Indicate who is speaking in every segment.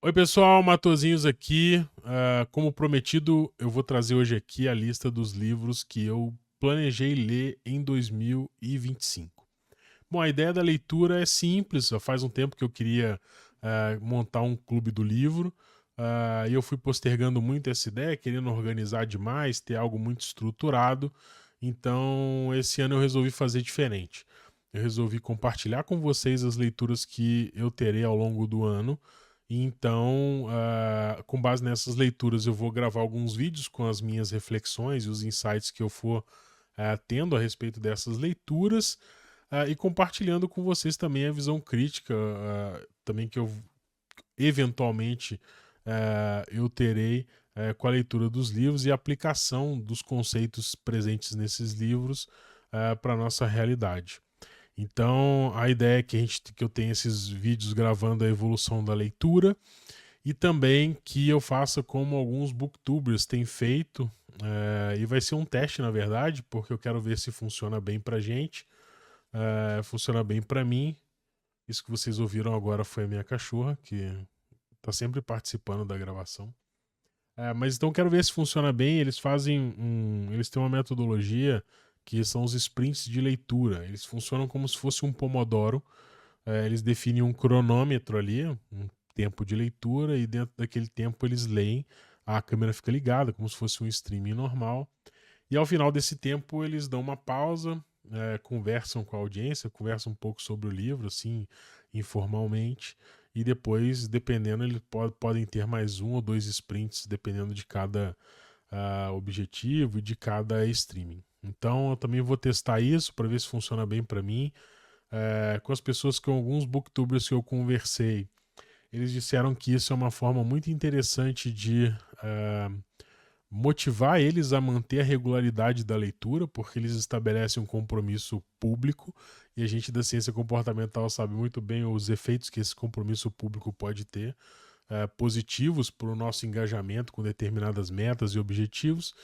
Speaker 1: Oi, pessoal, Matosinhos aqui. Como prometido, eu vou trazer hoje aqui a lista dos livros que eu planejei ler em 2025. Bom, a ideia da leitura é simples, já faz um tempo que eu queria montar um clube do livro, e eu fui postergando muito essa ideia, querendo organizar demais, ter algo muito estruturado. Então, esse ano eu resolvi fazer diferente. Eu resolvi compartilhar com vocês as leituras que eu terei ao longo do ano. E então, com base nessas leituras, eu vou gravar alguns vídeos com as minhas reflexões e os insights que eu for tendo a respeito dessas leituras, e compartilhando com vocês também a visão crítica, também que eu eventualmente eu terei com a leitura dos livros e a aplicação dos conceitos presentes nesses livros para a nossa realidade. Então, a ideia é que eu tenha esses vídeos gravando a evolução da leitura e também que eu faça como alguns booktubers têm feito, e vai ser um teste, na verdade, porque eu quero ver se funciona bem pra gente, funciona bem pra mim. Isso que vocês ouviram agora foi a minha cachorra, que tá sempre participando da gravação. Mas então quero ver se funciona bem. Eles têm uma metodologia que são os sprints de leitura. Eles funcionam como se fosse um pomodoro. Eles definem um cronômetro ali, um tempo de leitura, e dentro daquele tempo eles leem. A câmera fica ligada, como se fosse um streaming normal. E ao final desse tempo eles dão uma pausa, conversam com a audiência, conversam um pouco sobre o livro, assim, informalmente. E depois, dependendo, eles podem ter mais um ou dois sprints, dependendo de cada objetivo e de cada streaming. Então eu também vou testar isso para ver se funciona bem para mim. Com as pessoas, com alguns booktubers que eu conversei, eles disseram que isso é uma forma muito interessante de motivar eles a manter a regularidade da leitura, porque eles estabelecem um compromisso público, e a gente da ciência comportamental sabe muito bem os efeitos que esse compromisso público pode ter, positivos para o nosso engajamento com determinadas metas e objetivos.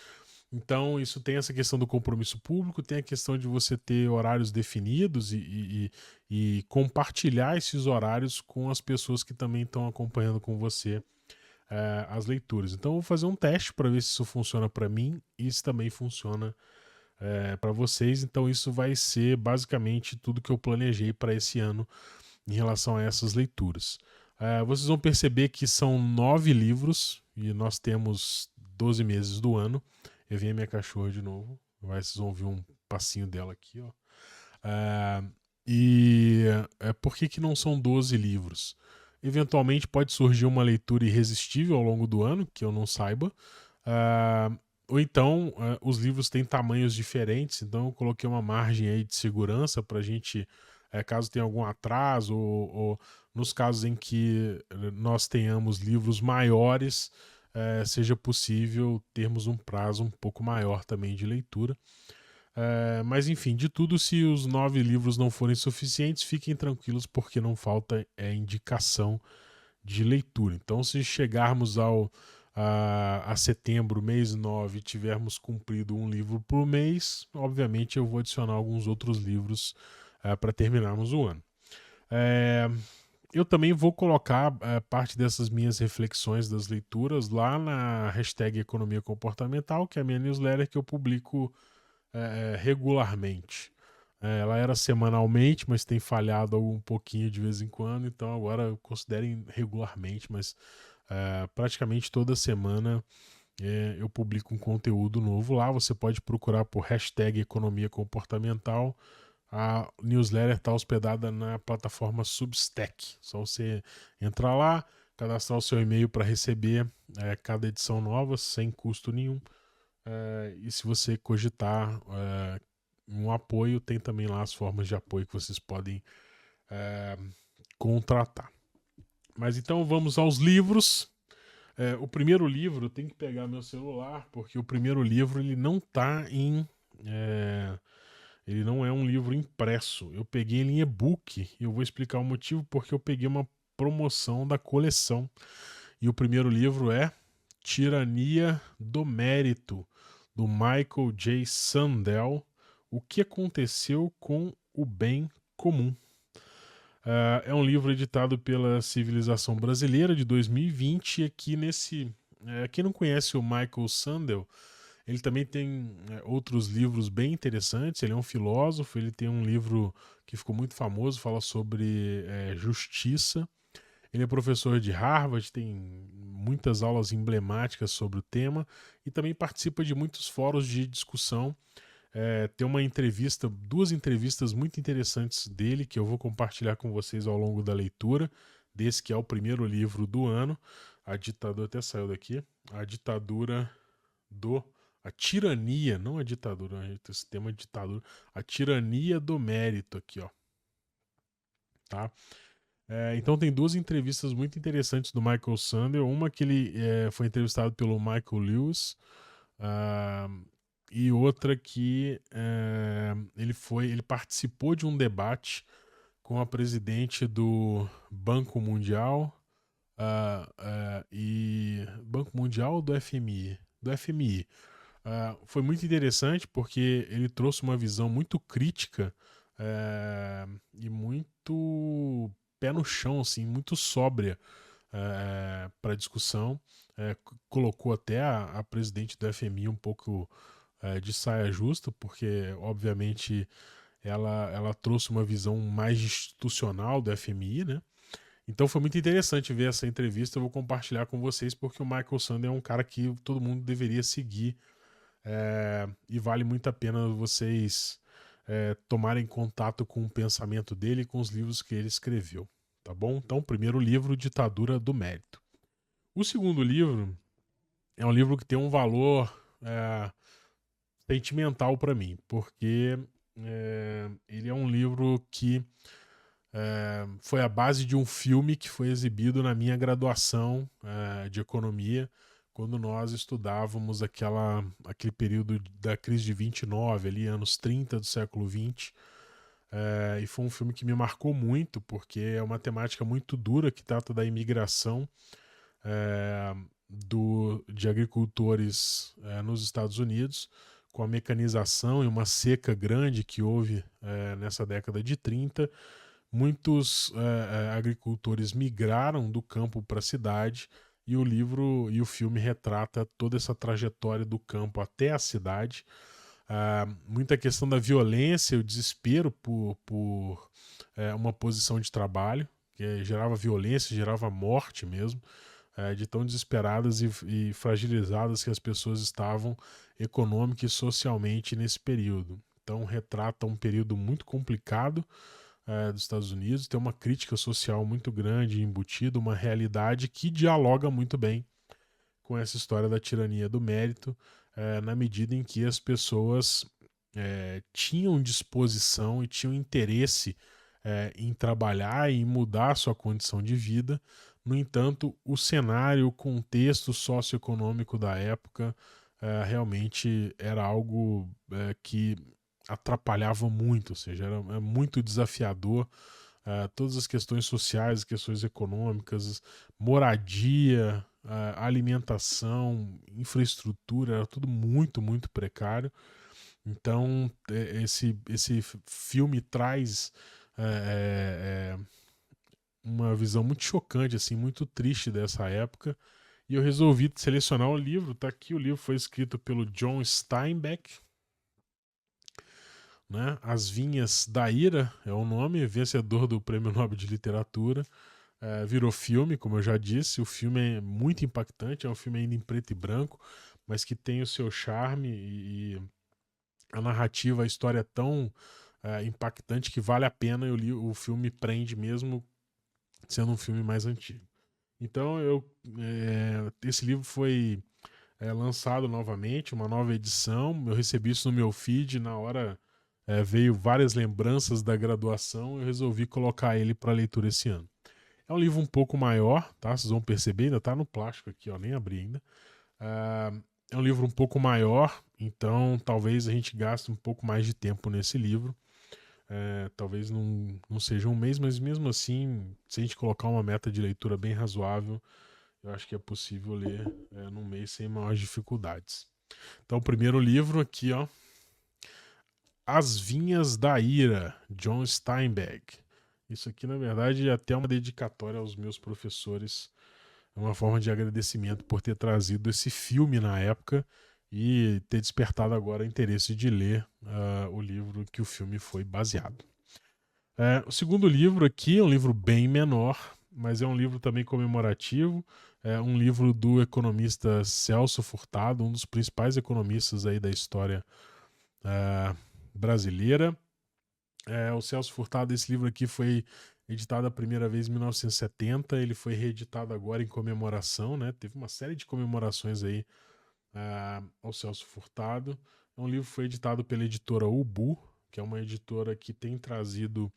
Speaker 1: Então, isso tem essa questão do compromisso público, tem a questão de você ter horários definidos e compartilhar esses horários com as pessoas que também estão acompanhando com você as leituras. Então, eu vou fazer um teste para ver se isso funciona para mim e se também funciona para vocês. Então, isso vai ser basicamente tudo que eu planejei para esse ano em relação a essas leituras. Vocês vão perceber que são 9 livros e nós temos 12 meses do ano. Eu vi a minha cachorra de novo. Vocês vão ouvir um passinho dela aqui, ó. Uh, e por que não são 12 livros? Eventualmente pode surgir uma leitura irresistível ao longo do ano, que eu não saiba. Ou então os livros têm tamanhos diferentes, então eu coloquei uma margem aí de segurança para a gente, caso tenha algum atraso, ou nos casos em que nós tenhamos livros maiores, seja possível termos um prazo um pouco maior também de leitura. Mas enfim, de tudo, se os 9 livros não forem suficientes, fiquem tranquilos, porque não falta indicação de leitura. Então, se chegarmos a setembro, mês 9, e tivermos cumprido um livro por mês, obviamente eu vou adicionar alguns outros livros para terminarmos o ano. É, eu também vou colocar parte dessas minhas reflexões das leituras lá na hashtag Economia Comportamental, que é a minha newsletter que eu publico regularmente. Ela era semanalmente, mas tem falhado um pouquinho de vez em quando, então agora considerem regularmente, mas praticamente toda semana eu publico um conteúdo novo lá. Você pode procurar por hashtag Economia Comportamental. A newsletter está hospedada na plataforma Substack. Só você entrar lá, cadastrar o seu e-mail para receber cada edição nova sem custo nenhum. E se você cogitar um apoio, tem também lá as formas de apoio que vocês podem é, contratar. Mas então vamos aos livros. O primeiro livro, tem que pegar meu celular, porque o primeiro livro ele não tá em. Ele não é um livro impresso. Eu peguei ele em e-book e eu vou explicar o motivo, porque eu peguei uma promoção da coleção. E o primeiro livro é Tirania do Mérito, do Michael J. Sandel. O que aconteceu com o bem comum? É um livro editado pela Civilização Brasileira de 2020 e aqui quem não conhece o Michael Sandel, ele também tem outros livros bem interessantes. Ele é um filósofo, ele tem um livro que ficou muito famoso, fala sobre justiça. Ele é professor de Harvard, tem muitas aulas emblemáticas sobre o tema e também participa de muitos fóruns de discussão. Tem duas entrevistas muito interessantes dele que eu vou compartilhar com vocês ao longo da leitura, desse que é o primeiro livro do ano. A ditadura até saiu daqui. A ditadura do. A tirania, não a ditadura, esse tema de ditadura. A tirania do mérito aqui, ó. Tá? Então tem duas entrevistas muito interessantes do Michael Sandel. Uma que ele foi entrevistado pelo Michael Lewis. E outra que ele participou de um debate com a presidente do Banco Mundial e Banco Mundial ou do FMI? Do FMI. Foi muito interessante porque ele trouxe uma visão muito crítica e muito pé no chão, assim, muito sóbria para a discussão. Colocou até a presidente do FMI um pouco de saia justa, porque obviamente ela trouxe uma visão mais institucional do FMI, né? Então foi muito interessante ver essa entrevista. Eu vou compartilhar com vocês porque o Michael Sandel é um cara que todo mundo deveria seguir e vale muito a pena vocês tomarem contato com o pensamento dele e com os livros que ele escreveu, tá bom? Então, primeiro livro, Ditadura do Mérito. O segundo livro é um livro que tem um valor sentimental para mim, porque ele é um livro que foi a base de um filme que foi exibido na minha graduação de economia, quando nós estudávamos aquele período da crise de 29, ali, anos 30 do século 20. E foi um filme que me marcou muito, porque é uma temática muito dura que trata da imigração de agricultores nos Estados Unidos, com a mecanização e uma seca grande que houve nessa década de 30. Muitos agricultores migraram do campo para a cidade e o filme retrata toda essa trajetória do campo até a cidade. Muita questão da violência, o desespero por uma posição de trabalho, que gerava violência, gerava morte mesmo, de tão desesperadas e fragilizadas que as pessoas estavam econômica e socialmente nesse período. Então retrata um período muito complicado dos Estados Unidos, tem uma crítica social muito grande embutida, uma realidade que dialoga muito bem com essa história da tirania do mérito, na medida em que as pessoas tinham disposição e tinham interesse em trabalhar e em mudar a sua condição de vida. No entanto, o cenário, o contexto socioeconômico da época realmente era algo que atrapalhava muito, ou seja, era muito desafiador. Todas as questões sociais, as questões econômicas, moradia, alimentação, infraestrutura, era tudo muito, muito precário. Então, esse filme traz uma visão muito chocante, assim, muito triste dessa época. E eu resolvi selecionar o livro. Tá aqui, o livro foi escrito pelo John Steinbeck, né? As Vinhas da Ira é o nome, vencedor do Prêmio Nobel de Literatura. Virou filme, como eu já disse. O filme é muito impactante, é um filme ainda em preto e branco, mas que tem o seu charme e a narrativa, a história é tão impactante que vale a pena. O filme prende mesmo sendo um filme mais antigo. Então esse livro foi lançado novamente, uma nova edição. Eu recebi isso no meu feed, na hora veio várias lembranças da graduação. Eu resolvi colocar ele para leitura esse ano. É um livro um pouco maior, tá? Vocês vão perceber, ainda tá no plástico aqui, ó, nem abri ainda. É um livro um pouco maior, então talvez a gente gaste um pouco mais de tempo nesse livro. Talvez não seja um mês, mas mesmo assim, se a gente colocar uma meta de leitura bem razoável, eu acho que é possível ler num mês sem maiores dificuldades. Então, o primeiro livro aqui, ó, As Vinhas da Ira, John Steinbeck. Isso aqui, na verdade, é até uma dedicatória aos meus professores. É uma forma de agradecimento por ter trazido esse filme na época e ter despertado agora o interesse de ler o livro que o filme foi baseado. O segundo livro aqui é um livro bem menor, mas é um livro também comemorativo. É um livro do economista Celso Furtado, um dos principais economistas aí da história brasileira. O Celso Furtado, esse livro aqui foi editado a primeira vez em 1970, ele foi reeditado agora em comemoração, né? Teve uma série de comemorações aí ao Celso Furtado. Um livro foi editado pela editora Ubu, que é uma editora que tem trazido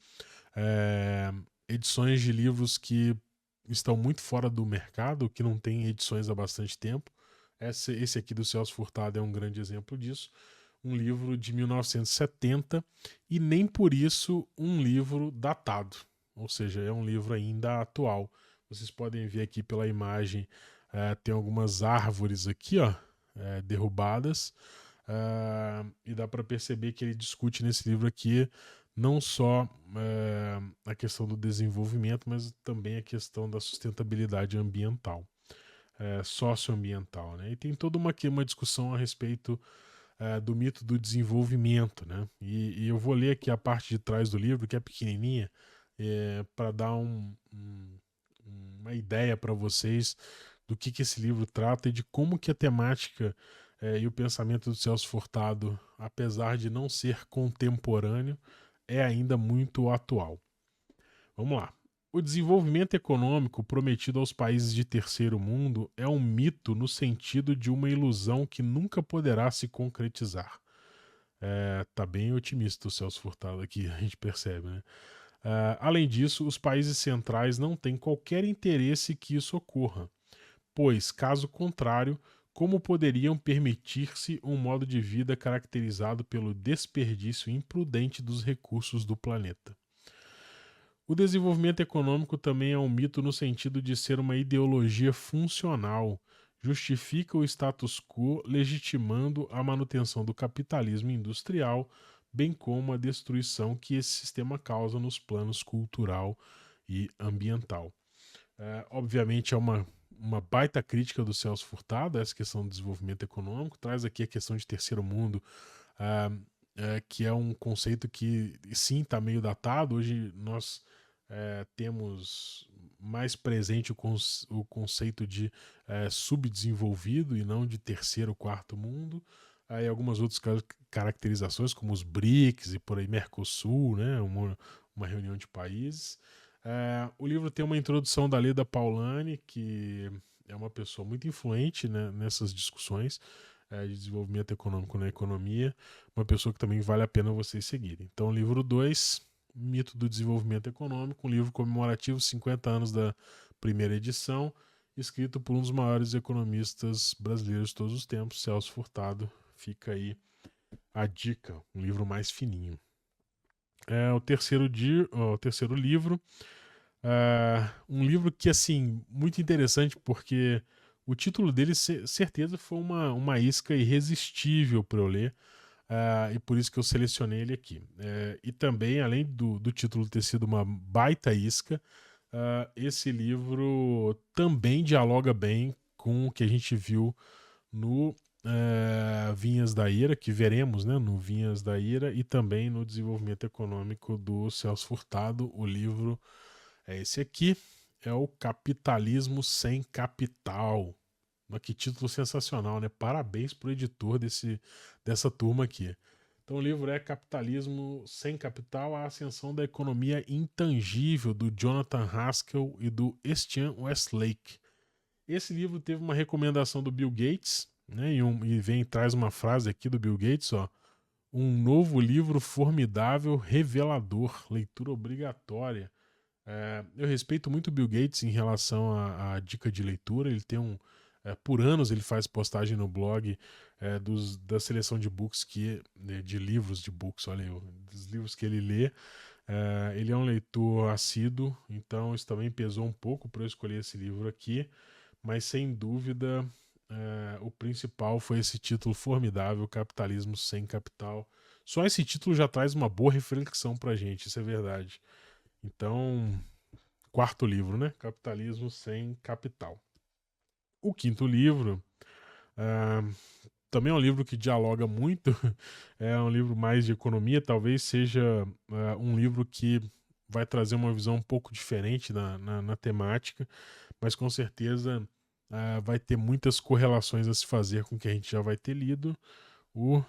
Speaker 1: edições de livros que estão muito fora do mercado, que não tem edições há bastante tempo. Esse aqui do Celso Furtado é um grande exemplo disso. Um livro de 1970 e nem por isso um livro datado, ou seja, é um livro ainda atual. Vocês podem ver aqui pela imagem, tem algumas árvores aqui, ó, derrubadas, e dá para perceber que ele discute nesse livro aqui não só a questão do desenvolvimento, mas também a questão da sustentabilidade ambiental, socioambiental, né? E tem toda uma discussão a respeito do mito do desenvolvimento, né? E eu vou ler aqui a parte de trás do livro, que é pequenininha, para dar uma ideia para vocês do que esse livro trata e de como que a temática e o pensamento do Celso Furtado, apesar de não ser contemporâneo, é ainda muito atual. Vamos lá. O desenvolvimento econômico prometido aos países de terceiro mundo é um mito no sentido de uma ilusão que nunca poderá se concretizar. Tá bem otimista o Celso Furtado aqui, a gente percebe, né? Além disso, os países centrais não têm qualquer interesse que isso ocorra, pois, caso contrário, como poderiam permitir-se um modo de vida caracterizado pelo desperdício imprudente dos recursos do planeta? O desenvolvimento econômico também é um mito no sentido de ser uma ideologia funcional. Justifica o status quo, legitimando a manutenção do capitalismo industrial, bem como a destruição que esse sistema causa nos planos cultural e ambiental. Obviamente é uma baita crítica do Celso Furtado, essa questão do desenvolvimento econômico, traz aqui a questão de terceiro mundo, que é um conceito que sim está meio datado. Hoje nós temos mais presente o conceito de subdesenvolvido e não de terceiro ou quarto mundo. Aí algumas outras caracterizações, como os BRICS e por aí, Mercosul, né, uma reunião de países. O livro tem uma introdução da Leda Paulani, que é uma pessoa muito influente, né, nessas discussões de desenvolvimento econômico na economia, uma pessoa que também vale a pena vocês seguirem. Então, livro 2, Mito do Desenvolvimento Econômico, um livro comemorativo, 50 anos da primeira edição, escrito por um dos maiores economistas brasileiros de todos os tempos, Celso Furtado. Fica aí a dica, um livro mais fininho. O terceiro livro, um livro que, assim, muito interessante, porque o título dele, certeza, foi uma isca irresistível para eu ler, e por isso que eu selecionei ele aqui. E também, além do título ter sido uma baita isca, esse livro também dialoga bem com o que a gente viu no Vinhas da Ira, que veremos, né, no Vinhas da Ira, e também no Desenvolvimento Econômico do Celso Furtado. O livro é esse aqui, é o Capitalismo Sem Capital. Que título sensacional, né? Parabéns pro editor dessa turma aqui. Então o livro é Capitalismo Sem Capital, a Ascensão da Economia Intangível, do Jonathan Haskell e do Estienne Westlake. Esse livro teve uma recomendação do Bill Gates, né? E traz uma frase aqui do Bill Gates, ó. Um novo livro formidável, revelador, leitura obrigatória. Eu respeito muito o Bill Gates em relação à dica de leitura. Ele tem por anos ele faz postagem no blog da seleção de books de livros de books, olha aí, dos livros que ele lê. Ele é um leitor assíduo, então isso também pesou um pouco para eu escolher esse livro aqui, mas sem dúvida o principal foi esse título formidável, Capitalismo Sem Capital. Só esse título já traz uma boa reflexão pra gente, isso é verdade. Então, quarto livro, né? Capitalismo sem Capital. O quinto livro ah, também é um livro que dialoga muito, é um livro mais de economia, talvez seja um livro que vai trazer uma visão um pouco diferente na temática, mas com certeza vai ter muitas correlações a se fazer com o que a gente já vai ter lido. O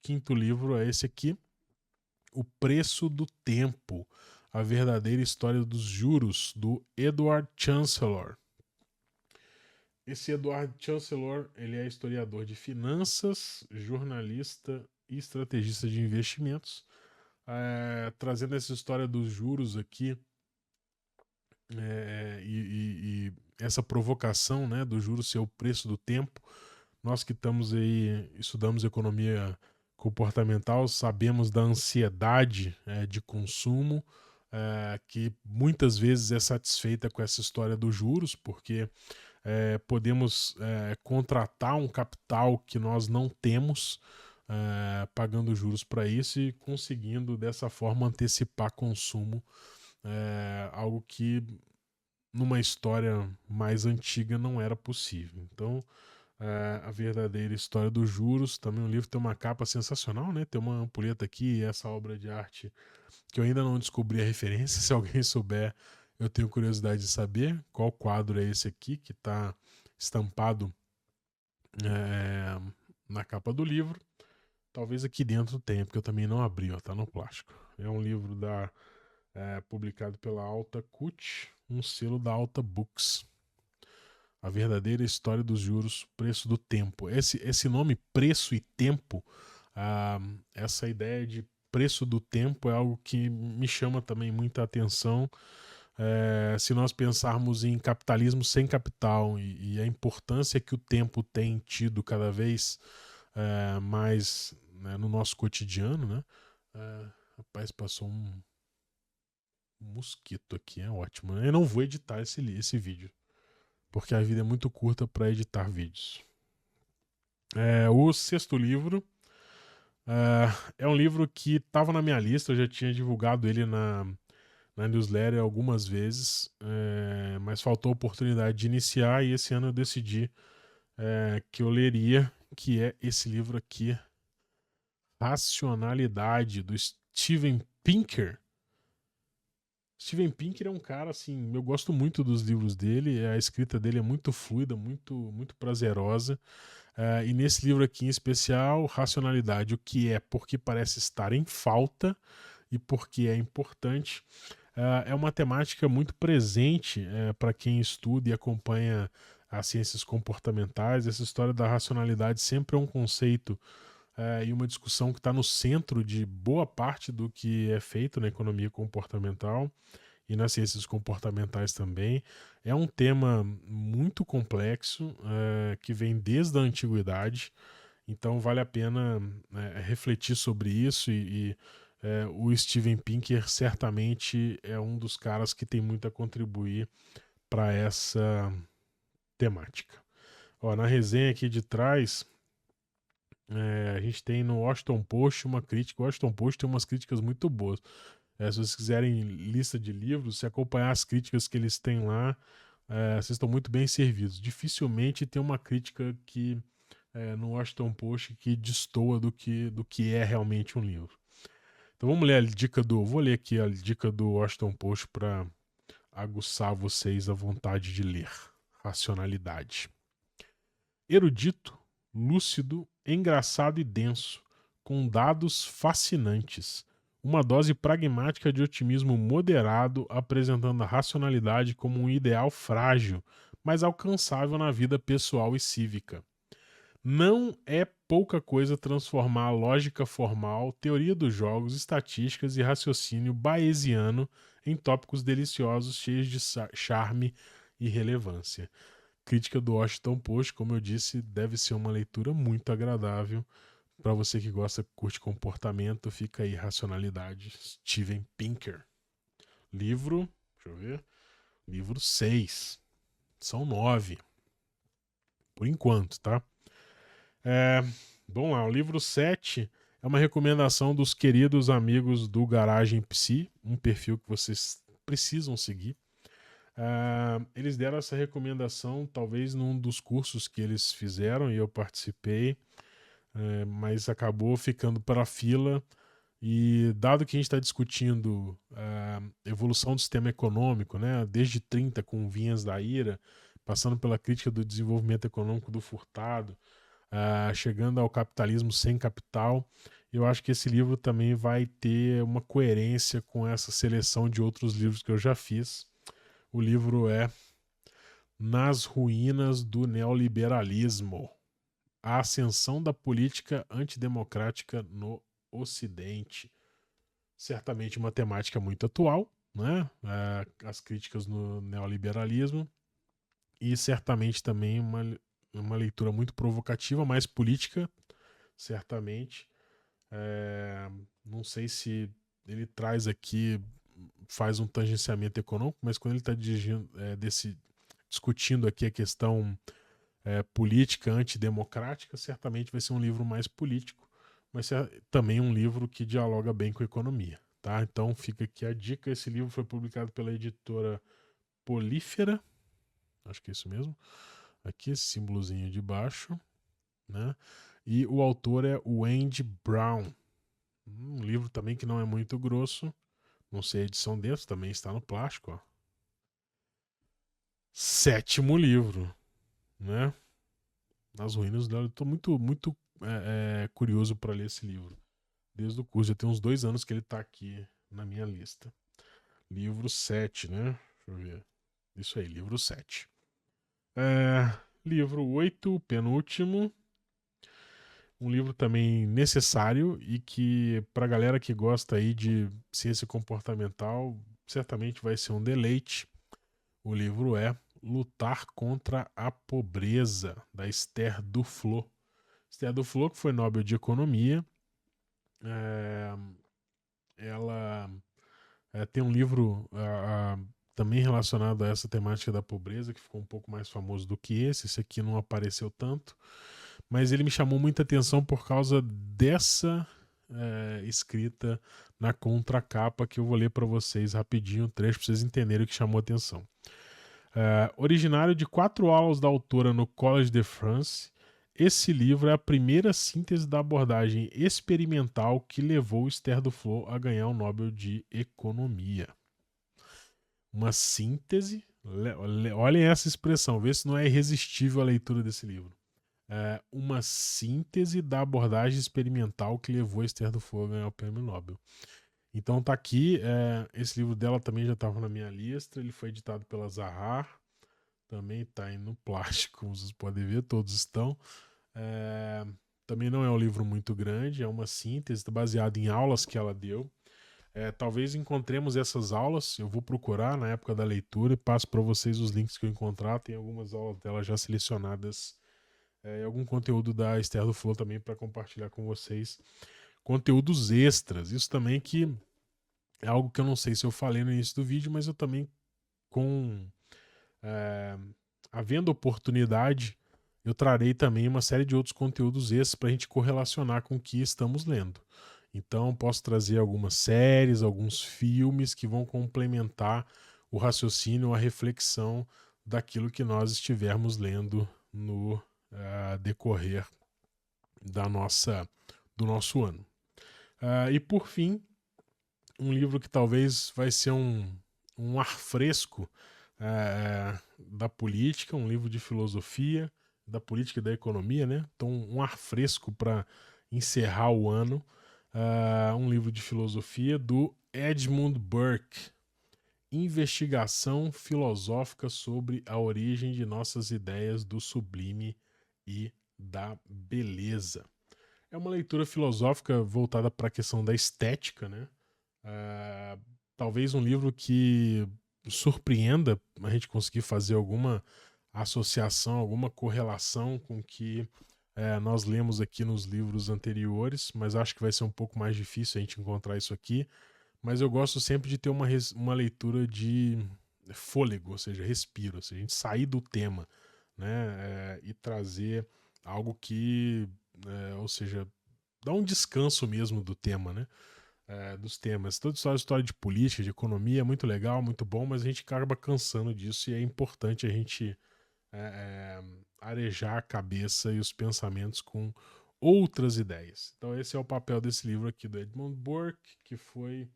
Speaker 1: quinto livro é esse aqui, O Preço do Tempo, a verdadeira história dos juros, do Edward Chancellor. Esse Edward Chancellor, ele é historiador de finanças, jornalista e estrategista de investimentos, trazendo essa história dos juros aqui e essa provocação, né, do juros ser o preço do tempo. Nós que estamos aí, estudamos economia comportamental, sabemos da ansiedade de consumo, que muitas vezes é satisfeita com essa história dos juros, porque podemos contratar um capital que nós não temos, pagando juros para isso e conseguindo dessa forma antecipar consumo, algo que numa história mais antiga não era possível. Então, a verdadeira história dos juros, também o livro tem uma capa sensacional, né? Tem uma ampulheta aqui e essa obra de arte que eu ainda não descobri a referência. Se alguém souber, eu tenho curiosidade de saber qual quadro é esse aqui que está estampado na capa do livro. Talvez aqui dentro tenha, porque eu também não abri, ó, tá no plástico. É um livro publicado pela Alta Cut, um selo da Alta Books. A verdadeira história dos juros, preço do tempo. Esse nome, preço e tempo, essa ideia de preço do tempo é algo que me chama também muita atenção. Se nós pensarmos em capitalismo sem capital e a importância que o tempo tem tido cada vez mais, né, no nosso cotidiano, né? Rapaz, passou um mosquito aqui, é ótimo. Eu não vou editar esse vídeo, porque a vida é muito curta para editar vídeos. O sexto livro é um livro que estava na minha lista, eu já tinha divulgado ele na newsletter algumas vezes, mas faltou a oportunidade de iniciar e esse ano eu decidi que eu leria, que é esse livro aqui, Racionalidade, do Steven Pinker. Steven Pinker é um cara, assim, eu gosto muito dos livros dele, a escrita dele é muito fluida, muito, muito prazerosa. E nesse livro aqui em especial, Racionalidade, o que é, porque parece estar em falta e porque é importante, é uma temática muito presente para quem estuda e acompanha as ciências comportamentais. Essa história da racionalidade sempre é um conceito e uma discussão que está no centro de boa parte do que é feito na economia comportamental e nas ciências comportamentais também. É um tema muito complexo que vem desde a antiguidade, então vale a pena refletir sobre isso e o Steven Pinker certamente é um dos caras que tem muito a contribuir para essa temática. Ó, na resenha aqui de trás, a gente tem no Washington Post uma crítica. O Washington Post tem umas críticas muito boas. Se vocês quiserem lista de livros, se acompanhar as críticas que eles têm lá, vocês estão muito bem servidos. Dificilmente tem uma crítica que no Washington Post que destoa do que é realmente um livro. Então vamos ler a dica do. Vou ler aqui a dica do Washington Post para aguçar vocês a vontade de ler. Racionalidade. Erudito, lúcido, engraçado e denso, com dados fascinantes. Uma dose pragmática de otimismo moderado, apresentando a racionalidade como um ideal frágil, mas alcançável na vida pessoal e cívica. Não é pouca coisa transformar a lógica formal, teoria dos jogos, estatísticas e raciocínio bayesiano em tópicos deliciosos cheios de charme e relevância. Crítica do Washington Post, como eu disse, deve ser uma leitura muito agradável. Para você que gosta, curte comportamento, fica aí Racionalidade, Steven Pinker. Livro, deixa eu ver, livro 6. São 9. Por enquanto, tá? Vamos lá, o livro 7 É uma recomendação dos queridos amigos do Garagem Psi, um perfil que vocês precisam seguir. Eles deram essa recomendação, talvez num dos cursos que eles fizeram e eu participei, mas acabou ficando para a fila. E dado que a gente está discutindo a evolução do sistema econômico, né, desde 30 com Vinhas da Ira, passando pela crítica do desenvolvimento econômico do Furtado, chegando ao capitalismo sem capital, eu acho que esse livro também vai ter uma coerência com essa seleção de outros livros que eu já fiz. O livro é Nas Ruínas do Neoliberalismo, a ascensão da política antidemocrática no Ocidente. Certamente uma temática muito atual, né? As críticas no neoliberalismo, e certamente também uma leitura muito provocativa, mais política, certamente. Não sei se ele traz aqui, faz um tangenciamento econômico, mas quando ele está discutindo aqui a questão política antidemocrática, certamente vai ser um livro mais político, mas é também um livro que dialoga bem com a economia. Tá? Então fica aqui a dica. Esse livro foi publicado pela editora Polífera, acho que é isso mesmo. Aqui esse símbolozinho de baixo, né? E o autor é o Andy Brown. Um livro também que não é muito grosso. Não sei a edição dentro, também está no plástico. Ó. 7º livro, né? Nas ruínas dela. Estou muito curioso para ler esse livro. Desde o curso, já tem uns 2 anos que ele está aqui na minha lista. Livro 7, né? Deixa eu ver. Isso aí, livro 7. Livro 8, penúltimo. Um livro também necessário e que, para a galera que gosta aí de ciência comportamental, certamente vai ser um deleite. O livro é Lutar contra a Pobreza, da Esther Duflo. Esther Duflo, que foi Nobel de Economia, ela tem um livro também relacionado a essa temática da pobreza, que ficou um pouco mais famoso do que esse. Esse aqui não apareceu tanto, mas ele me chamou muita atenção por causa dessa escrita na contracapa, que eu vou ler para vocês rapidinho, um trecho para vocês entenderem o que chamou atenção. Originário de 4 aulas da autora no Collège de France, esse livro é a primeira síntese da abordagem experimental que levou Esther Duflo a ganhar o Nobel de Economia. Uma síntese, olhem essa expressão, vê se não é irresistível a leitura desse livro. Uma síntese da abordagem experimental que levou Esther Duflo a ganhar o prêmio Nobel. Então tá aqui, esse livro dela também já estava na minha lista, ele foi editado pela Zahar, também está aí no plástico, como vocês podem ver, todos estão. Também não é um livro muito grande, é uma síntese baseada em aulas que ela deu. Talvez encontremos essas aulas, eu vou procurar na época da leitura e passo para vocês os links que eu encontrar. Tem algumas aulas dela já selecionadas e algum conteúdo da Esther Duflo também para compartilhar com vocês. Conteúdos extras, isso também que é algo que eu não sei se eu falei no início do vídeo, mas eu também, havendo oportunidade, eu trarei também uma série de outros conteúdos extras para a gente correlacionar com o que estamos lendo. Então, posso trazer algumas séries, alguns filmes que vão complementar o raciocínio, a reflexão daquilo que nós estivermos lendo no decorrer do nosso ano. E por fim, um livro que talvez vai ser um ar fresco da política, um livro de filosofia, da política e da economia, né? Então, um ar fresco para encerrar o ano. Um livro de filosofia do Edmund Burke, Investigação Filosófica sobre a Origem de Nossas Ideias do Sublime e da Beleza. É uma leitura filosófica voltada para a questão da estética, né? Talvez um livro que surpreenda a gente conseguir fazer alguma associação, alguma correlação com o que nós lemos aqui nos livros anteriores, mas acho que vai ser um pouco mais difícil a gente encontrar isso aqui. Mas eu gosto sempre de ter uma leitura de fôlego, ou seja, respiro, ou seja, a gente sair do tema, né, e trazer algo que, ou seja, dá um descanso mesmo do tema, né? Dos temas. Toda história de política, de economia é muito legal, muito bom, mas a gente acaba cansando disso e é importante a gente arejar a cabeça e os pensamentos com outras ideias. Então esse é o papel desse livro aqui do Edmund Burke, que foi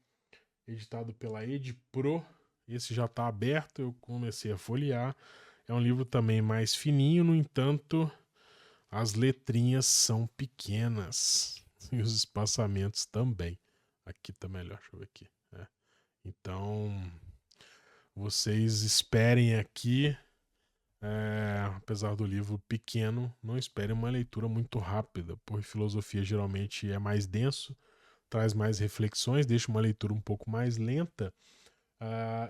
Speaker 1: editado pela Edipro. Esse já está aberto, eu comecei a folhear. É um livro também mais fininho, no entanto, as letrinhas são pequenas e os espaçamentos também. Aqui tá melhor, deixa eu ver aqui. Então, vocês esperem aqui, apesar do livro pequeno, não esperem uma leitura muito rápida, porque filosofia geralmente é mais denso, traz mais reflexões, deixa uma leitura um pouco mais lenta.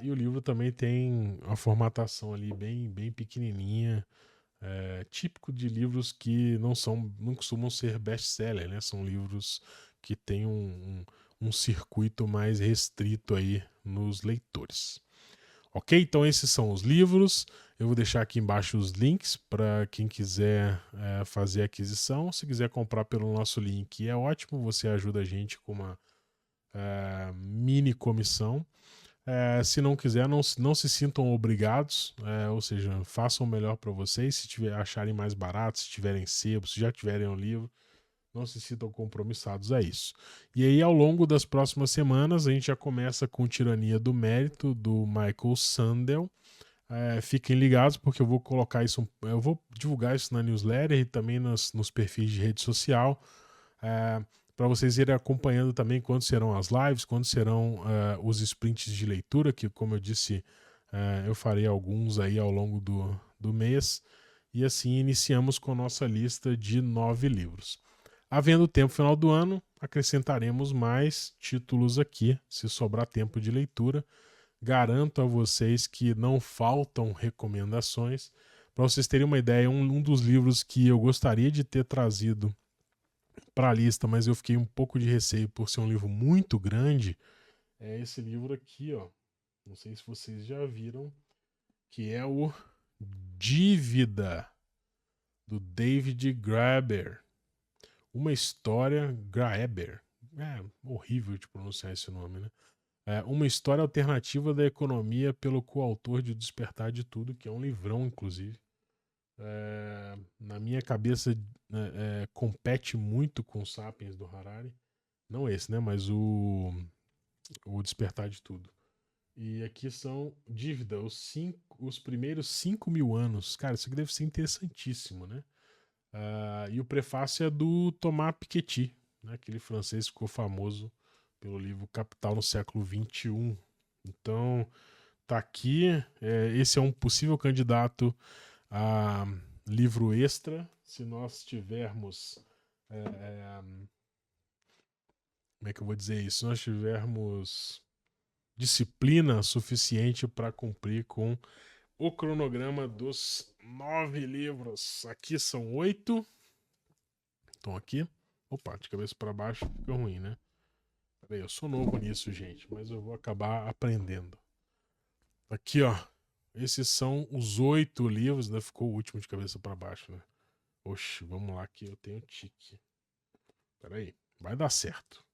Speaker 1: E o livro também tem uma formatação ali bem pequenininha, típico de livros que não costumam ser best-seller, né? São livros que têm um circuito mais restrito aí nos leitores. Ok? Então esses são os livros. Eu vou deixar aqui embaixo os links para quem quiser fazer a aquisição. Se quiser comprar pelo nosso link, é ótimo. Você ajuda a gente com uma mini comissão. Se não quiser, não se sintam obrigados, ou seja, façam o melhor para vocês. Se acharem mais barato, se tiverem sebo, se já tiverem um livro, não se sintam compromissados a isso. E aí, ao longo das próximas semanas, a gente já começa com Tirania do Mérito, do Michael Sandel. Fiquem ligados, porque eu vou colocar isso, eu vou divulgar isso na newsletter e também nos perfis de rede social, para vocês irem acompanhando também quando serão as lives, quando serão os sprints de leitura, que, como eu disse, eu farei alguns aí ao longo do mês. E assim iniciamos com a nossa lista de 9 livros. Havendo tempo final do ano, acrescentaremos mais títulos aqui, se sobrar tempo de leitura. Garanto a vocês que não faltam recomendações. Para vocês terem uma ideia, um dos livros que eu gostaria de ter trazido para a lista, mas eu fiquei um pouco de receio por ser um livro muito grande, é esse livro aqui, ó. Não sei se vocês já viram, que é o Dívida, do David Graeber. Uma história... Graeber. É horrível de pronunciar esse nome, né? Uma história alternativa da economia pelo coautor de Despertar de Tudo, que é um livrão, inclusive. Na minha cabeça, compete muito com o Sapiens do Harari. Não esse, né? Mas o Despertar de Tudo. E aqui são Dívida, os primeiros 5.000 anos. Cara, isso aqui deve ser interessantíssimo, né? E o prefácio é do Thomas Piketty, né? Aquele francês que ficou famoso pelo livro Capital no século XXI. Então, tá aqui. Esse é um possível candidato a livro extra, se nós tivermos... como é que eu vou dizer isso? Se nós tivermos disciplina suficiente para cumprir com o cronograma dos 9 livros. Aqui são 8. Estão aqui. Opa, de cabeça para baixo fica ruim, né? Peraí, eu sou novo nisso, gente, mas eu vou acabar aprendendo. Aqui, ó. Esses são os 8 livros, né? Ficou o último de cabeça para baixo, né? Oxe, vamos lá que eu tenho tique. Peraí, vai dar certo.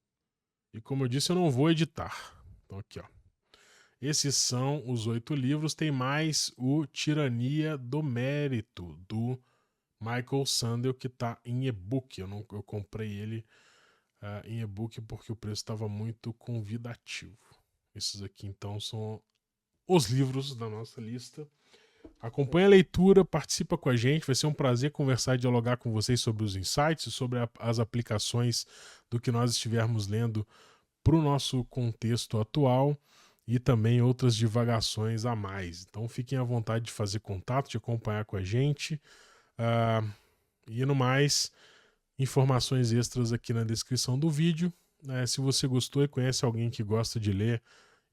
Speaker 1: E como eu disse, eu não vou editar. Então aqui, ó. Esses são os 8 livros. Tem mais o Tirania do Mérito, do Michael Sandel, que está em e-book. Eu comprei ele em e-book porque o preço estava muito convidativo. Esses aqui, então, são os livros da nossa lista. Acompanhe a leitura, participa com a gente. Vai ser um prazer conversar e dialogar com vocês sobre os insights, sobre as aplicações do que nós estivermos lendo para o nosso contexto atual e também outras divagações a mais. Então fiquem à vontade de fazer contato, de acompanhar com a gente. E no mais, informações extras aqui na descrição do vídeo. Se você gostou e conhece alguém que gosta de ler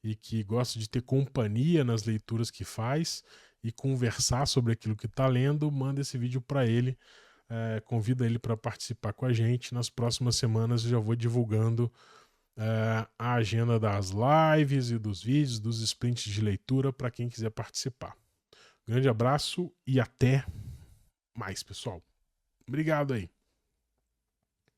Speaker 1: e que gosta de ter companhia nas leituras que faz e conversar sobre aquilo que está lendo, manda esse vídeo para ele. Convida ele para participar com a gente. Nas próximas semanas eu já vou divulgando a agenda das lives e dos vídeos, dos sprints de leitura para quem quiser participar. Grande abraço e até mais, pessoal. Obrigado aí.